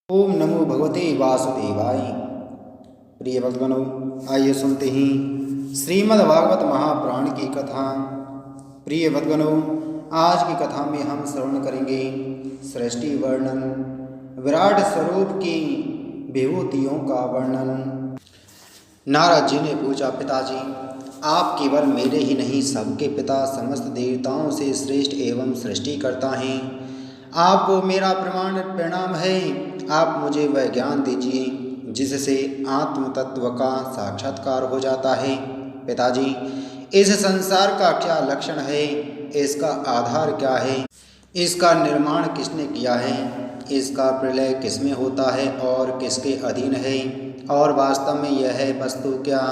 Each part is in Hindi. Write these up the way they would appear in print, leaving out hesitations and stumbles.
ओम नमो भगवते वासुदेवाय। प्रिय भक्तगणों, आइए सुनते हैं श्रीमद् भागवत महापुराण की कथा। प्रिय भक्तगणों, आज की कथा में हम श्रवण करेंगे सृष्टि वर्णन, विराट स्वरूप की विभूतियों का वर्णन। नारद जी ने पूछा, पिताजी, आप केवल मेरे ही नहीं सबके पिता, समस्त देवताओं से श्रेष्ठ एवं सृष्टिकर्ता हैं। आपको मेरा प्रणाम है। आप मुझे वह ज्ञान दीजिए जिससे आत्म तत्व का साक्षात्कार हो जाता है। पिताजी, इस संसार का क्या लक्षण है? इसका आधार क्या है? इसका निर्माण किसने किया है? इसका प्रलय किसमें होता है और किसके अधीन है? और वास्तव में यह है वस्तु क्या?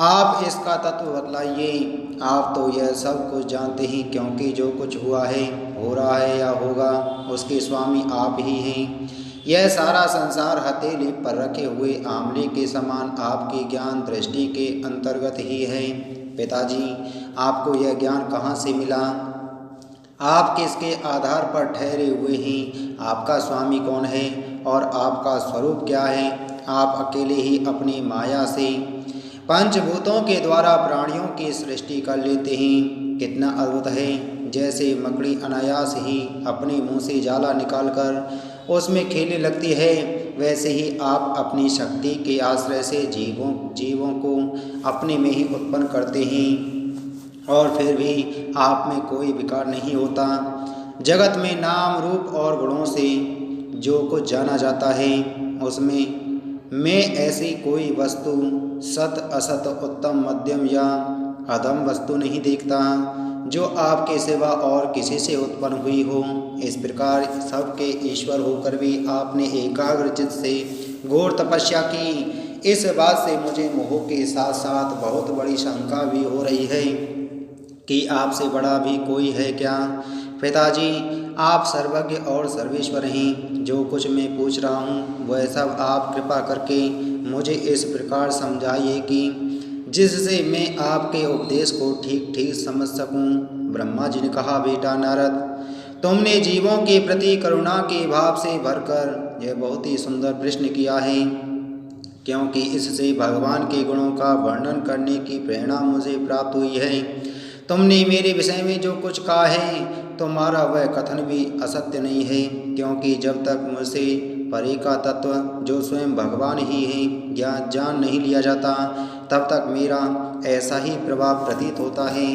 आप इसका तत्व बतलाइए। आप तो यह सब कुछ जानते हैं, क्योंकि जो कुछ हुआ है, हो रहा है या होगा, उसके स्वामी आप ही हैं। यह सारा संसार हथेली पर रखे हुए आंवले के समान आपकी ज्ञान दृष्टि के अंतर्गत ही है। पिताजी, आपको यह ज्ञान कहाँ से मिला? आप किसके आधार पर ठहरे हुए हैं? आपका स्वामी कौन है और आपका स्वरूप क्या है? आप अकेले ही अपनी माया से पंचभूतों के द्वारा प्राणियों की सृष्टि कर लेते हैं। कितना अद्भुत है! जैसे मकड़ी अनायास ही अपने मुंह से जाला निकालकर उसमें खेलने लगती है, वैसे ही आप अपनी शक्ति के आश्रय से जीवों को अपने में ही उत्पन्न करते हैं, और फिर भी आप में कोई विकार नहीं होता। जगत में नाम रूप और गुणों से जो कुछ जाना जाता है, उसमें मैं ऐसी कोई वस्तु सत असत, उत्तम मध्यम या अधम वस्तु नहीं देखता जो आपके सिवा और किसी से उत्पन्न हुई हो। इस प्रकार सबके ईश्वर होकर भी आपने एकाग्र चित्त से घोर तपस्या की। इस बात से मुझे मोह के साथ साथ बहुत बड़ी शंका भी हो रही है कि आपसे बड़ा भी कोई है क्या? पिताजी, आप सर्वज्ञ और सर्वेश्वर हैं। जो कुछ मैं पूछ रहा हूँ वह सब आप कृपा करके मुझे इस प्रकार समझाइए कि जिससे मैं आपके उपदेश को ठीक ठीक समझ सकूं। ब्रह्मा जी ने कहा, बेटा नारद, तुमने जीवों के प्रति करुणा के भाव से भरकर यह बहुत ही सुंदर प्रश्न किया है, क्योंकि इससे भगवान के गुणों का वर्णन करने की प्रेरणा मुझे प्राप्त हुई है। तुमने मेरे विषय में जो कुछ कहा है, तुम्हारा वह कथन भी असत्य नहीं है, क्योंकि जब तक मुझसे परे का तत्व जो स्वयं भगवान ही है जान नहीं लिया जाता, तब तक मेरा ऐसा ही प्रभाव प्रतीत होता है।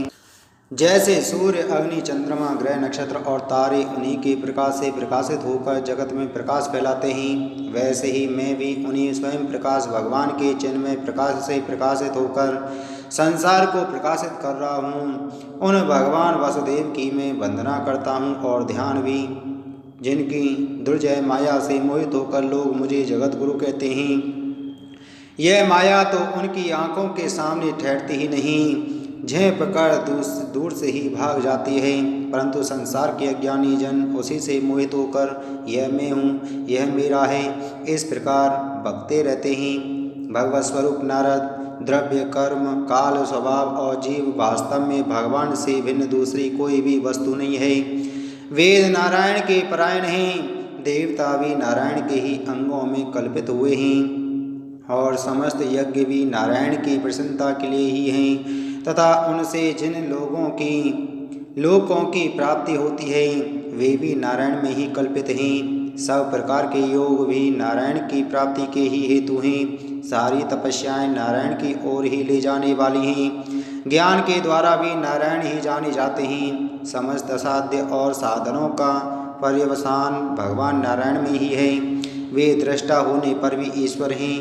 जैसे सूर्य, अग्नि, चंद्रमा, ग्रह, नक्षत्र और तारे उन्हीं के प्रकाश से प्रकाशित होकर जगत में प्रकाश फैलाते हैं, वैसे ही मैं भी उन्हीं स्वयं प्रकाश भगवान के चिन्मय प्रकाश से प्रकाशित होकर संसार को प्रकाशित कर रहा हूँ। उन भगवान वासुदेव की मैं वंदना करता हूँ और ध्यान भी, जिनकी दुर्जय माया से मोहित होकर लोग मुझे जगत गुरु कहते हैं। यह माया तो उनकी आँखों के सामने ठहरती ही नहीं, झेप कर दूर से ही भाग जाती है, परंतु संसार के अज्ञानी जन उसी से मोहित होकर यह मैं हूँ, यह मेरा है, इस प्रकार बकते रहते हैं। भगवत स्वरूप नारद, द्रव्य, कर्म, काल, स्वभाव और जीव वास्तव में भगवान से भिन्न दूसरी कोई भी वस्तु नहीं है। वेद नारायण के परायण हैं, देवता भी नारायण के ही अंगों में कल्पित हुए हैं, और समस्त यज्ञ भी नारायण की प्रसन्नता के लिए ही हैं, तथा उनसे जिन लोकों की प्राप्ति होती है वे भी नारायण में ही कल्पित हैं। सब प्रकार के योग भी नारायण की प्राप्ति के ही हेतु हैं। सारी तपस्याएं नारायण की ओर ही ले जाने वाली हैं। ज्ञान के द्वारा भी नारायण ही जाने जाते हैं। समस्त असाध्य और साधनों का पर्यवसान भगवान नारायण में ही है। वे दृष्टा होने पर भी ईश्वर हैं,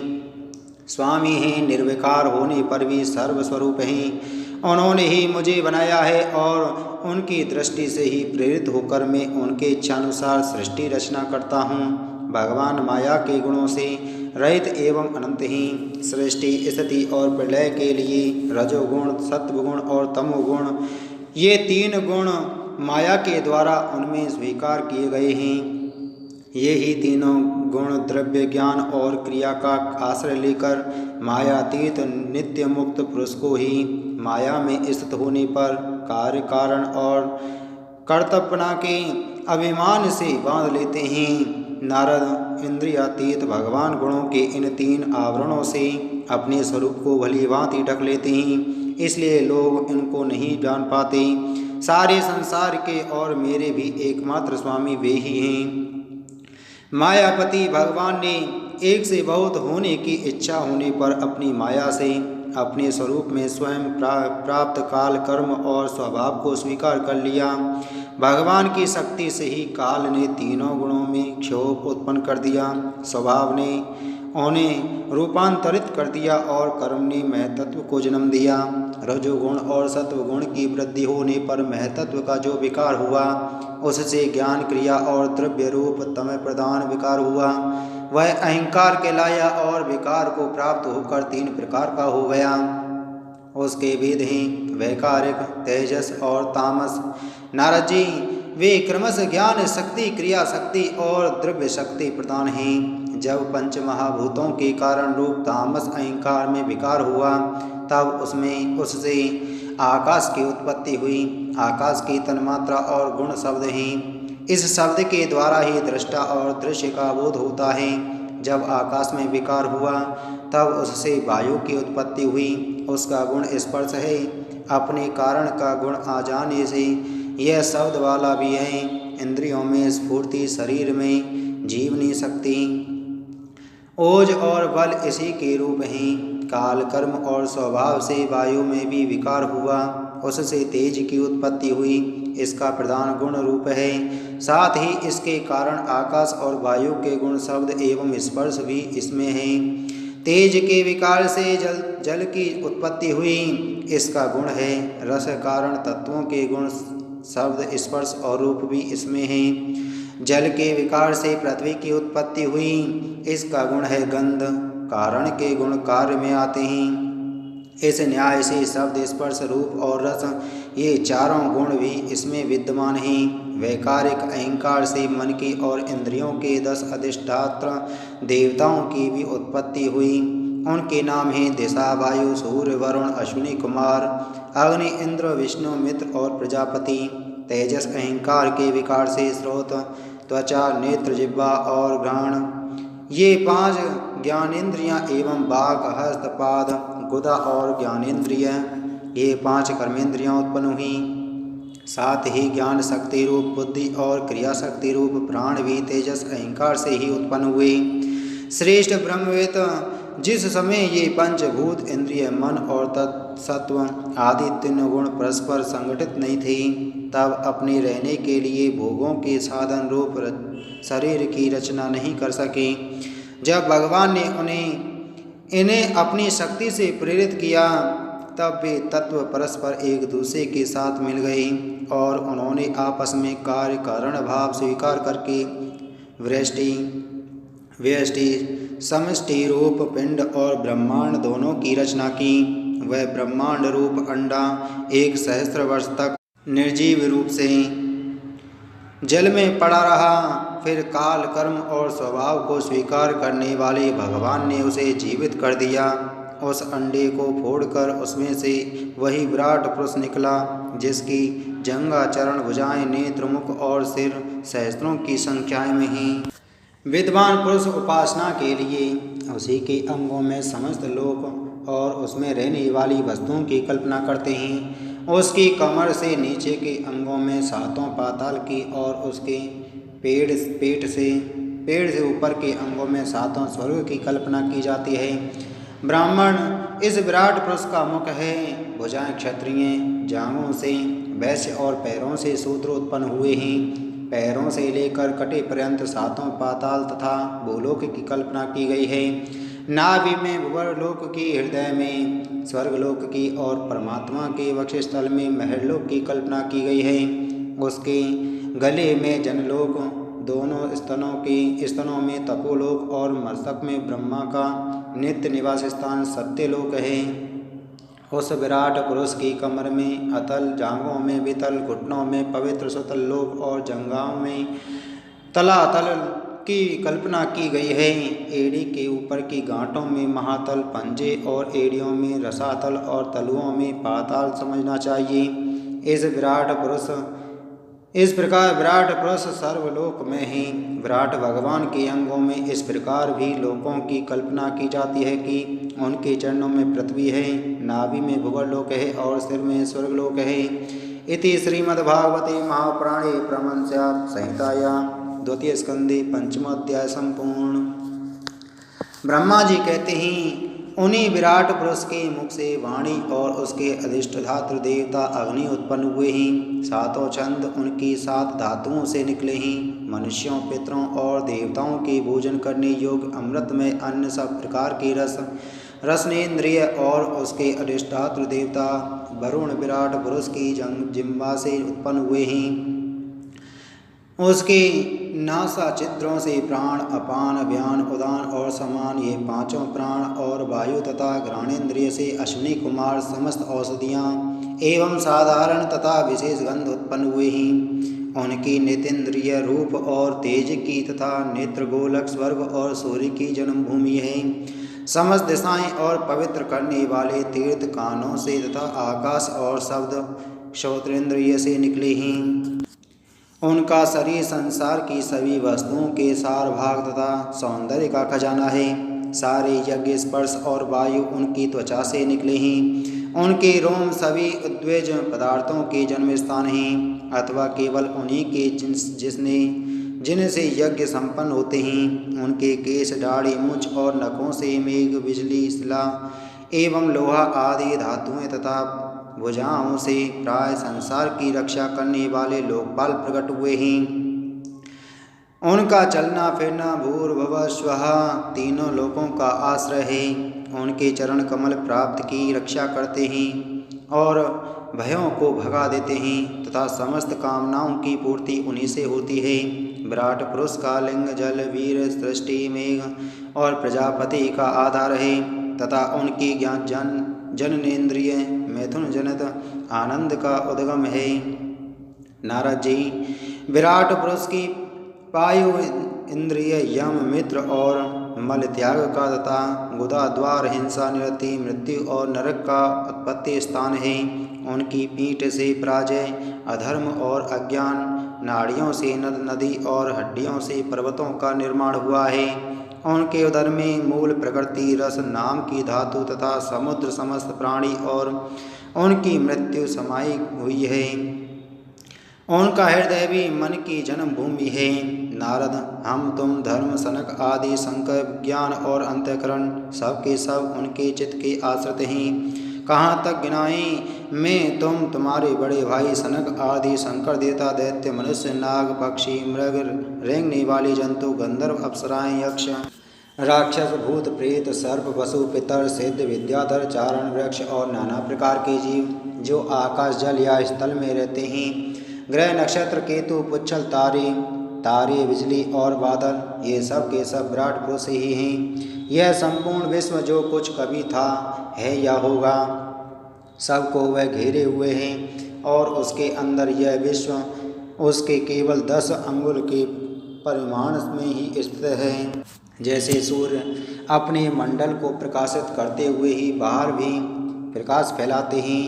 स्वामी हैं, निर्विकार होने पर भी सर्वस्वरूप हैं। उन्होंने ही मुझे बनाया है और उनकी दृष्टि से ही प्रेरित होकर मैं उनके इच्छानुसार सृष्टि रचना करता हूँ। भगवान माया के गुणों से रहित एवं अनंत हैं। सृष्टि, स्थिति और प्रलय के लिए रजोगुण, सत्वगुण और तमोगुण, ये तीन गुण माया के द्वारा उनमें स्वीकार किए गए हैं। ये ही तीनों गुण द्रव्य, ज्ञान और क्रिया का आश्रय लेकर मायातीत नित्य मुक्त पुरुष को ही माया में स्थित होने पर कार्य, कारण और कर्तव्यना के अभिमान से बांध लेते हैं। नारद इंद्रियातीत भगवान गुणों के इन 3 आवरणों से अपने स्वरूप को भली भांति ढक लेते हैं, इसलिए लोग इनको नहीं जान पाते। सारे संसार के और मेरे भी एकमात्र स्वामी वे ही हैं। मायापति भगवान ने एक से बहुत होने की इच्छा होने पर अपनी माया से अपने स्वरूप में स्वयं प्राप्त काल, कर्म और स्वभाव को स्वीकार कर लिया। भगवान की शक्ति से ही काल ने तीनों गुणों में क्षोभ उत्पन्न कर दिया, स्वभाव ने उन्हें रूपांतरित कर दिया और कर्म ने महतत्व को जन्म दिया। रजोगुण और सत्वगुण की वृद्धि होने पर महतत्व का जो विकार हुआ, उससे ज्ञान, क्रिया और द्रव्य रूप तमः प्रधान विकार हुआ, वह अहंकार कहलाया और विकार को प्राप्त होकर 3 प्रकार का हो गया। उसके भेद हैं वैकारिक, तेजस और तामस। नारद जी, वे क्रमश ज्ञान शक्ति, क्रिया शक्ति और द्रव्य शक्ति प्रधान हैं। जब पंच महाभूतों के कारण रूप तामस अहंकार में विकार हुआ, तब उससे आकाश की उत्पत्ति हुई। आकाश की तन्मात्रा और गुण शब्द हैं। इस शब्द के द्वारा ही दृष्टा और दृश्य का बोध होता है। जब आकाश में विकार हुआ, तब उससे वायु की उत्पत्ति हुई। उसका गुण स्पर्श है, अपने कारण का गुण आ जाने से यह शब्द वाला भी है। इंद्रियों में स्फूर्ति, शरीर में जीवनी शक्ति, ओज और बल इसी के रूप हैं। काल, कर्म और स्वभाव से वायु में भी विकार हुआ, उससे तेज की उत्पत्ति हुई। इसका प्रधान गुण रूप है। साथ ही इसके कारण आकाश और वायु के गुण शब्द एवं स्पर्श भी इसमें हैं। तेज के विकार से जल की उत्पत्ति हुई, इसका गुण है। रस कारण तत्वों के गुण शब्द, स्पर्श और रूप भी इसमें हैं। जल के विकार से पृथ्वी की उत्पत्ति हुई, इसका गुण है गंध। कारण के गुण कार्य में आते हैं। इस न्याय से शब्द, स्पर्श, रूप और रस, ये चारों गुण भी इसमें विद्यमान हैं। वैकारिक अहंकार से मन की और इंद्रियों के 10 अधिष्ठात्र देवताओं की भी उत्पत्ति हुई। उनके नाम हैं दिशा, वायु, सूर्य, वरुण, अश्विनी कुमार, अग्नि, इंद्र, विष्णु, मित्र और प्रजापति। तेजस अहंकार के विकार से स्रोत, त्वचा, नेत्र, जिह्वा और घ्राण, ये 5 ज्ञानेंद्रियां एवं बाघ, हस्त, पाद, गुदा और ज्ञानेंद्रिय, ये 5 कर्मेंद्रियां उत्पन्न हुई। साथ ही ज्ञान शक्ति रूप बुद्धि और क्रिया शक्ति रूप प्राण भी तेजस अहंकार से ही उत्पन्न हुए। श्रेष्ठ ब्रह्मवेत्ता, जिस समय ये पंचभूत, इंद्रिय, मन और तत्सत्व आदि 3 गुण परस्पर संगठित नहीं थे, तब अपने रहने के लिए भोगों के साधन रूप शरीर की रचना नहीं कर सके। जब भगवान ने इन्हें अपनी शक्ति से प्रेरित किया, तब वे तत्व परस्पर एक दूसरे के साथ मिल गए और उन्होंने आपस में कार्य कारण भाव स्वीकार करके व्यष्टि, समष्टि रूप पिंड और ब्रह्मांड दोनों की रचना की। वह ब्रह्मांड रूप अंडा 1 सहस्त्र वर्ष तक निर्जीव रूप से जल में पड़ा रहा। फिर काल, कर्म और स्वभाव को स्वीकार करने वाले भगवान ने उसे जीवित कर दिया। उस अंडे को फोड़कर उसमें से वही विराट पुरुष निकला, जिसकी जंघा, चरण, भुजाएं, नेत्र, मुख और सिर सहस्त्रों की संख्या में ही विद्वान पुरुष उपासना के लिए उसी के अंगों में समस्त लोक और उसमें रहने वाली वस्तुओं की कल्पना करते हैं। उसकी कमर से नीचे के अंगों में 7 पाताल की और उसके पेट से ऊपर के अंगों में 7 स्वर्ग की कल्पना की जाती है। ब्राह्मण इस विराट पुरुष का मुख है। भुजाएं क्षत्रिय, जांघों से वैश्य और पैरों से शूद्र उत्पन्न हुए हैं। पैरों से लेकर कटे पर्यंत 7 पाताल तथा भूलोक की कल्पना की गई है। नाभि में भुवरलोक की, हृदय में स्वर्गलोक की और परमात्मा के वक्षस्थल में महरलोक की कल्पना की गई है। उसके गले में जनलोक, दोनों स्तनों में तपोलोक और मस्तक में ब्रह्मा का नित्य निवास स्थान सत्यलोक है। उस विराट पुरुष की कमर में अतल, जांघों में वितल, घुटनों में पवित्र सुतल लोक और जंघाओं में तलातल की कल्पना की गई है। एड़ी के ऊपर की गांठों में महातल, पंजे और एड़ियों में रसातल और तलुओं में पाताल समझना चाहिए। इस प्रकार विराट पुरुष सर्वलोक में ही विराट भगवान के अंगों में इस प्रकार भी लोकों की कल्पना की जाती है कि उनके चरणों में पृथ्वी है, नाभि में भुवर्लोक है और सिर में स्वर्गलोक है। इति श्रीमद्भागवते महापुराणे परमहंस्यां संहितायां द्वितीय स्कंदे पंचमोध्याय संपूर्ण। ब्रह्मा जी कहते हैं, उन्हीं विराट पुरुष के मुख से वाणी और उसके अधिष्ठात्र देवता अग्नि उत्पन्न हुए हैं। सातों छंद उनकी सात धातुओं से निकले हैं। मनुष्यों, पितरों और देवताओं के भोजन करने योग्य अमृत में अन्य सब प्रकार के रसनेन्द्रिय और उसके अधिष्ठात्र देवता वरुण विराट पुरुष की जिह्वा से उत्पन्न हुए हैं। उसके नासा छिद्रों से प्राण, अपान, व्यान, उदान और समान ये पांचों प्राण और वायु तथा घ्राणेन्द्रिय से अश्विनी कुमार समस्त औषधियाँ एवं साधारण तथा विशेष गंध उत्पन्न हुए हैं। उनकी नेतेन्द्रिय रूप और तेज की तथा नेत्र गोलक स्वर्ग और सूर्य की जन्मभूमि है। समस्त दिशाएं और पवित्र करने वाले तीर्थ कानों से तथा आकाश और शब्द श्रोत्रेंद्रिय से निकले हैं। उनका शरीर संसार की सभी वस्तुओं के सार भाग तथा सौंदर्य का खजाना है। सारे यज्ञ, स्पर्श और वायु उनकी त्वचा से निकले हैं। उनके रोम सभी उद्वेज पदार्थों के जन्म स्थान हैं, अथवा केवल उन्हीं के जिनसे यज्ञ संपन्न होते हैं। उनके केश, दाढ़ी, मूंछ और नखों से मेघ, बिजली, शिला एवं लोहा आदि धातुएं तथा भुजाओं से प्राय संसार की रक्षा करने वाले लोकपाल प्रकट हुए हैं। उनका चलना फिरना भूर्भुवः स्वः तीनों लोकों का आश्रय है। उनके चरण कमल प्राप्त की रक्षा करते हैं और भयों को भगा देते हैं तथा समस्त कामनाओं की पूर्ति उन्हीं से होती है। विराट पुरुष का लिंग जल, वीर, सृष्टि, मेघ और प्रजापति का आधार है तथा उनकी ज्ञान जननेन्द्रिय मैथुन जनित आनंद का उद्गम है। नारद जी, विराट पुरुष की वायु इंद्रिय यम, मित्र और मल त्याग का तथा गुदा द्वार, हिंसा, निरति, मृत्यु और नरक का उत्पत्ति स्थान है। उनकी पीठ से पराजय, अधर्म और अज्ञान, नाड़ियों से नद नदी और हड्डियों से पर्वतों का निर्माण हुआ है। उनके उदर में मूल प्रकृति रस नाम की धातु तथा समुद्र समस्त प्राणी और उनकी मृत्यु समाई हुई है। उनका हृदय भी मन की जन्मभूमि है। नारद, हम तुम धर्म, सनक आदि शंकर, ज्ञान और अंतःकरण सब के सब उनके चित्त के आश्रित हैं। कहाँ तक गिनाएं मैं तुम्हारे बड़े भाई सनक आदि शंकर, देवता, दैत्य, मनुष्य, नाग, पक्षी, मृग, रेंगने वाले जंतु, गंधर्व, अप्सराएं, यक्ष, राक्षस, भूत, प्रेत, सर्प, पशु, पितर, सिद्ध, विद्याधर, चारण, वृक्ष और नाना प्रकार के जीव जो आकाश, जल या स्थल में रहते हैं। ग्रह, नक्षत्र, केतु, पुच्छल, तारे, बिजली और बादल, ये सब के सब विराट पुरुष ही हैं। यह संपूर्ण विश्व जो कुछ कभी था, है या होगा, सबको वह घेरे हुए हैं और उसके अंदर यह विश्व उसके केवल 10 अंगुल के परिमाण में ही स्थित है। जैसे सूर्य अपने मंडल को प्रकाशित करते हुए ही बाहर भी प्रकाश फैलाते हैं,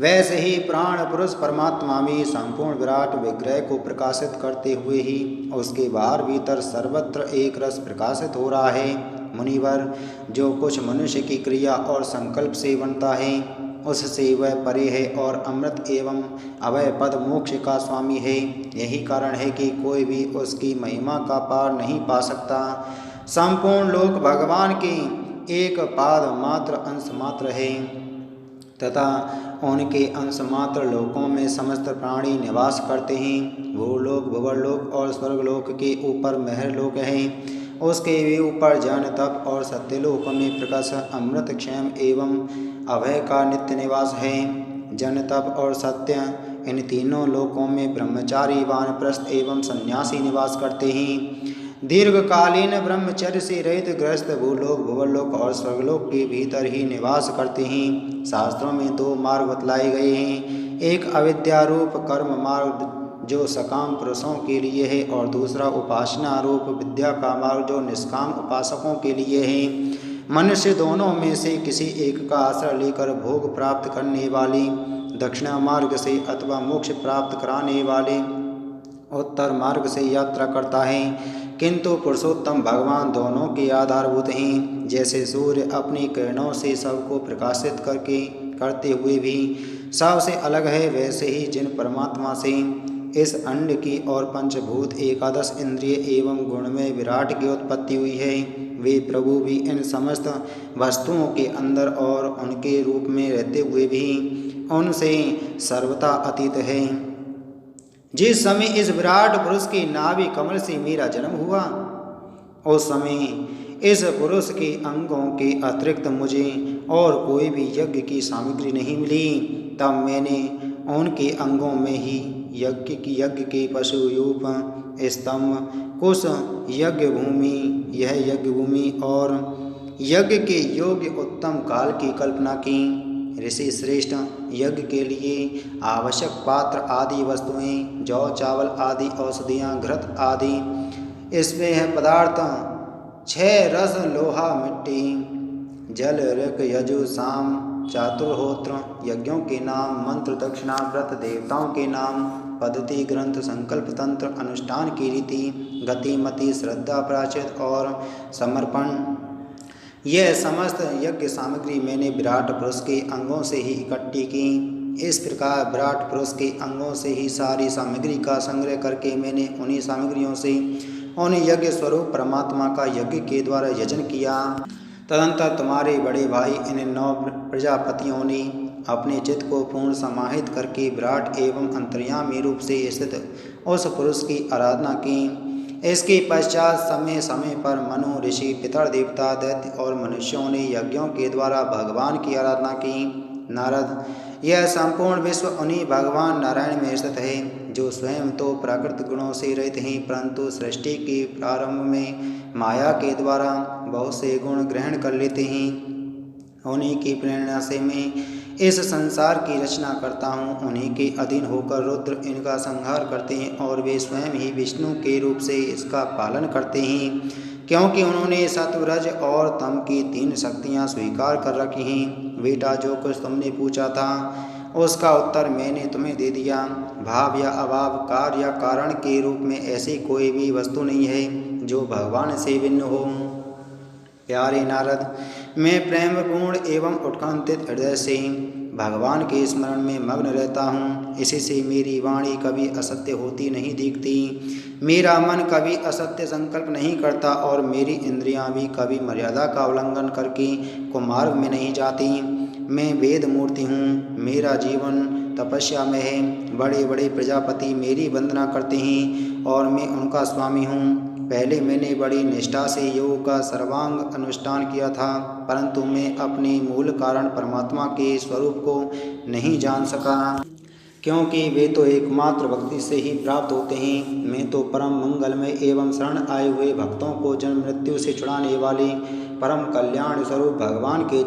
वैसे ही प्राण पुरुष परमात्मा में संपूर्ण विराट विग्रह को प्रकाशित करते हुए ही उसके बाहर भीतर सर्वत्र एक रस प्रकाशित हो रहा है। मुनिवर, जो कुछ मनुष्य की क्रिया और संकल्प से बनता है उससे वह परे है और अमृत एवं अभय पद मोक्ष का स्वामी है। यही कारण है कि कोई भी उसकी महिमा का पार नहीं पा सकता। संपूर्ण लोक भगवान के एक पाद मात्र अंश मात्र है तथा उनके अंश मात्र लोकों में समस्त प्राणी निवास करते हैं। भूलोक, भुवर्लोक और स्वर्गलोक के ऊपर महरलोक हैं। उसके भी ऊपर जन, तप और सत्यलोक में प्रकाश, अमृत, क्षेम एवं अभय का नित्य निवास है। जन, तप और सत्य, इन तीनों लोकों में ब्रह्मचारी, वानप्रस्थ एवं सन्यासी निवास करते हैं। दीर्घकालीन ब्रह्मचर्य से रहित गृहस्थ भूलोक, भुवर्लोक और स्वर्गलोक के भीतर ही निवास करते हैं। शास्त्रों में 2 मार्ग बतलाए गए हैं, एक अविद्या रूप कर्म मार्ग जो सकाम पुरुषों के लिए है और दूसरा उपासना रूप विद्या का मार्ग जो निष्काम उपासकों के लिए है। मनुष्य दोनों में से किसी एक का आश्रय लेकर भोग प्राप्त करने वाली दक्षिणा मार्ग से अथवा मोक्ष प्राप्त कराने वाले उत्तर मार्ग से यात्रा करता है, किंतु पुरुषोत्तम भगवान दोनों के आधारभूत हैं। जैसे सूर्य अपनी किरणों से सबको प्रकाशित करते हुए भी सबसे अलग है, वैसे ही जिन परमात्मा से इस अंड की और पंचभूत एकादश इंद्रिय एवं गुणमय विराट की उत्पत्ति हुई है, वे प्रभु भी इन समस्त वस्तुओं के अंदर और उनके रूप में रहते हुए भी उनसे सर्वथा अतीत है। जिस समय इस विराट पुरुष की नाभि कमल से मेरा जन्म हुआ, उस समय इस पुरुष के अंगों के अतिरिक्त मुझे और कोई भी यज्ञ की सामग्री नहीं मिली। तब मैंने उनके अंगों में ही यज्ञ के पशुयूप स्तंभ, कुश, यज्ञ भूमि, यह यज्ञ भूमि और यज्ञ के योग्य उत्तम काल की कल्पना की। ऋषि श्रेष्ठ, यज्ञ के लिए आवश्यक पात्र आदि वस्तुएं, जौ चावल आदि औषधियाँ, घृत आदि इसमें है पदार्थ, 6 रस, लोहा, मिट्टी, जल, ऋक, यजु, साम, चातुर्होत्र, यज्ञों के नाम, मंत्र, दक्षिणा, व्रत, देवताओं के नाम, पद्धति, ग्रंथ, संकल्प, तंत्र, अनुष्ठान की रीति, गति, मति, श्रद्धा, प्रायश्चित और समर्पण, यह समस्त यज्ञ सामग्री मैंने विराट पुरुष के अंगों से ही इकट्ठी की। इस प्रकार विराट पुरुष के अंगों से ही सारी सामग्री का संग्रह करके मैंने उन्हीं सामग्रियों से उन यज्ञ स्वरूप परमात्मा का यज्ञ के द्वारा यजन किया। तदंतर तुम्हारे बड़े भाई इन 9 प्रजापतियों ने अपने चित्त को पूर्ण समाहित करके विराट एवं अंतर्यामी रूप से स्थित उस पुरुष की आराधना की। इसके पश्चात समय समय पर मनु, ऋषि, पितर, देवता, दैत्य और मनुष्यों ने यज्ञों के द्वारा भगवान की आराधना की। नारद, यह संपूर्ण विश्व उन्हीं भगवान नारायण में स्थित है, जो स्वयं तो प्राकृतिक गुणों से रहित हैं, परंतु सृष्टि के प्रारंभ में माया के द्वारा बहुत से गुण ग्रहण कर लेते हैं। उन्हीं की प्रेरणा से मैं इस संसार की रचना करता हूँ। उन्हीं के अधीन होकर रुद्र इनका संहार करते हैं और वे स्वयं ही विष्णु के रूप से इसका पालन करते हैं, क्योंकि उन्होंने सत्व, रज और तम की 3 शक्तियाँ स्वीकार कर रखी हैं। बेटा, जो कुछ तुमने पूछा था उसका उत्तर मैंने तुम्हें दे दिया। भाव या अभाव, कार्य या कारण के रूप में ऐसी कोई भी वस्तु नहीं है जो भगवान से भिन्न हो। प्यारे नारद, मैं प्रेमपूर्ण एवं उत्कंठित हृदय से भगवान के स्मरण में मग्न रहता हूँ। इसी से मेरी वाणी कभी असत्य होती नहीं दिखती, मेरा मन कभी असत्य संकल्प नहीं करता और मेरी इंद्रियां भी कभी मर्यादा का उल्लंघन करके कुमार्ग में नहीं जाती। मैं वेद मूर्ति हूँ, मेरा जीवन तपस्या में है। बड़े बड़े प्रजापति मेरी वंदना करते हैं और मैं उनका स्वामी हूँ। पहले मैंने बड़ी निष्ठा से योग का सर्वांग अनुष्ठान किया था, परंतु मैं अपने मूल कारण परमात्मा के स्वरूप को नहीं जान सका, क्योंकि वे तो एकमात्र भक्ति से ही प्राप्त होते हैं। मैं तो परम मंगलमय एवं शरण आए हुए भक्तों को जन्म मृत्यु से छुड़ाने वाले परम कल्याण स्वरूप भगवान के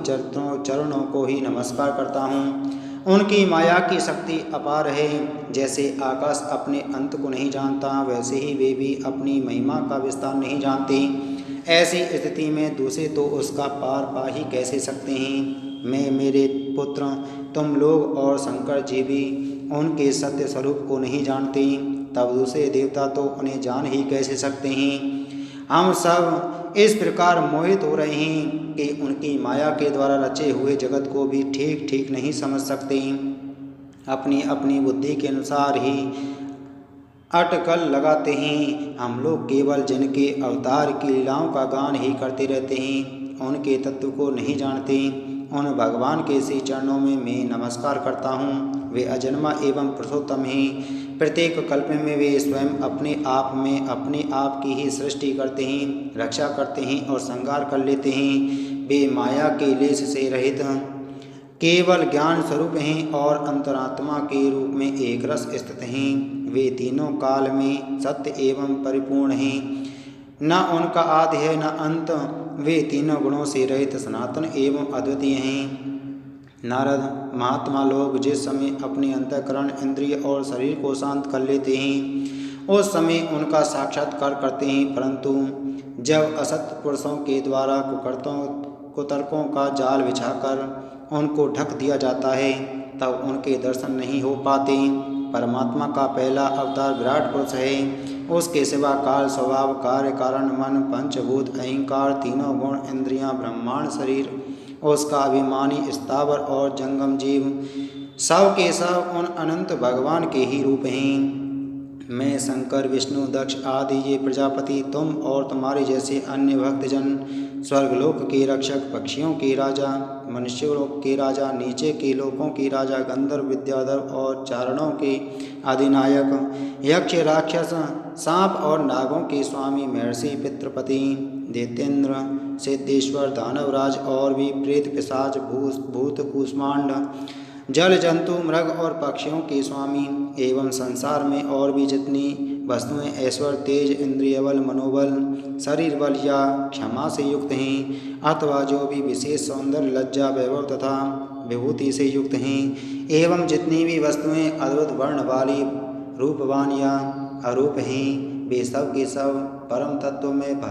चरणों को ही नमस्कार करता हूँ। उनकी माया की शक्ति अपार है। जैसे आकाश अपने अंत को नहीं जानता, वैसे ही वे भी अपनी महिमा का विस्तार नहीं जानते। ऐसी स्थिति में दूसरे तो उसका पार पा ही कैसे सकते हैं। मैं, मेरे पुत्र, तुम लोग और शंकर जी भी उनके सत्य स्वरूप को नहीं जानते, तब दूसरे देवता तो उन्हें जान ही कैसे सकते हैं। हम सब इस प्रकार मोहित हो रहे हैं कि उनकी माया के द्वारा रचे हुए जगत को भी ठीक ठीक नहीं समझ सकते। अपनी अपनी बुद्धि के अनुसार ही अटकल लगाते हैं। हम लोग केवल जिनके अवतार की लीलाओं का गान ही करते रहते हैं, उनके तत्व को नहीं जानते। उन भगवान के श्री चरणों में मैं नमस्कार करता हूँ। वे अजन्मा एवं पुरुषोत्तम हैं। प्रत्येक कल्प में वे स्वयं अपने आप में अपने आप की ही सृष्टि करते हैं, रक्षा करते हैं और संहार कर लेते हैं। वे माया के लेश से रहित केवल ज्ञान स्वरूप हैं और अंतरात्मा के रूप में एक रस स्थित हैं। वे तीनों काल में सत्य एवं परिपूर्ण हैं, न उनका आदि है न अंत। वे तीनों गुणों से रहित सनातन एवं अद्वितीय हैं। नारद, महात्मा लोग जिस समय अपने अंतःकरण, इंद्रिय और शरीर को शांत कर लेते हैं, उस समय उनका साक्षात्कार करते हैं, परंतु जब असत्य पुरुषों के द्वारा कुतर्कों का जाल बिछाकर उनको ढक दिया जाता है, तब उनके दर्शन नहीं हो पाते। परमात्मा का पहला अवतार विराट पुरुष है। उसके सिवा काल, स्वभाव, कार्य, कारण, मन, पंचभूत, अहंकार, तीनों गुण, इंद्रियां, ब्रह्मांड, शरीर, उसका अभिमानी, स्थावर और जंगम जीव, सब के सब उन अनंत भगवान के ही रूप हैं। मैं, शंकर, विष्णु, दक्ष आदि ये प्रजापति, तुम और तुम्हारे जैसे अन्य भक्तजन, स्वर्गलोक के रक्षक, पक्षियों के राजा, मनुष्यलोक के राजा, नीचे के लोकों के राजा, गंधर्व, विद्याधर और चारणों के अधिनायक, यक्ष, राक्षस, सांप और नागों के स्वामी, महर्षि, पितृपति, दैत्येंद्र, सिद्धेश्वर, दानवराज और भी प्रेत, पिशाच, भूत, कूष्मांड, जल, जंतु, मृग और पक्षियों के स्वामी, एवं संसार में और भी जितनी वस्तुएं ऐश्वर्य, तेज, इंद्रिय बल, मनोबल, शरीर बल या क्षमा से युक्त हैं, अथवा जो भी विशेष सौंदर्य, लज्जा, वैभव तथा विभूति से युक्त हैं, एवं जितनी भी वस्तुएं अद्भुत वर्ण वाली, रूपवान या अरूप हैं, वे सब के सब परम तत्व में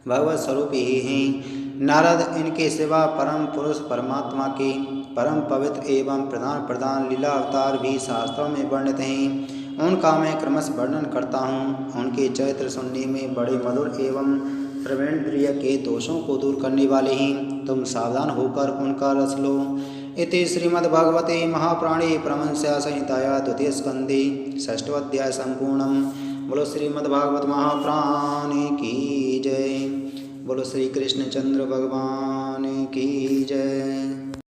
भगवत स्वरूप ही हैं। नारद, इनके सिवा परम पुरुष परमात्मा के परम पवित्र एवं प्रधान लीला अवतार भी शास्त्रों में वर्णित हैं। उनका मैं क्रमश वर्णन करता हूँ। उनके चरित्र सुनने में बड़े मधुर एवं प्रवेंद्रिय के दोषों को दूर करने वाले हैं। तुम सावधान होकर उनका रस लो। इति श्रीमद्भागवते महापुराणे परमहंस्या संहितायां द्वितीय स्कंधे षष्ठोऽध्याय संपूर्णम्। बोलो श्रीमद्भागवत महापुराण की जय। बोलो श्री कृष्णचंद्र भगवान की जय।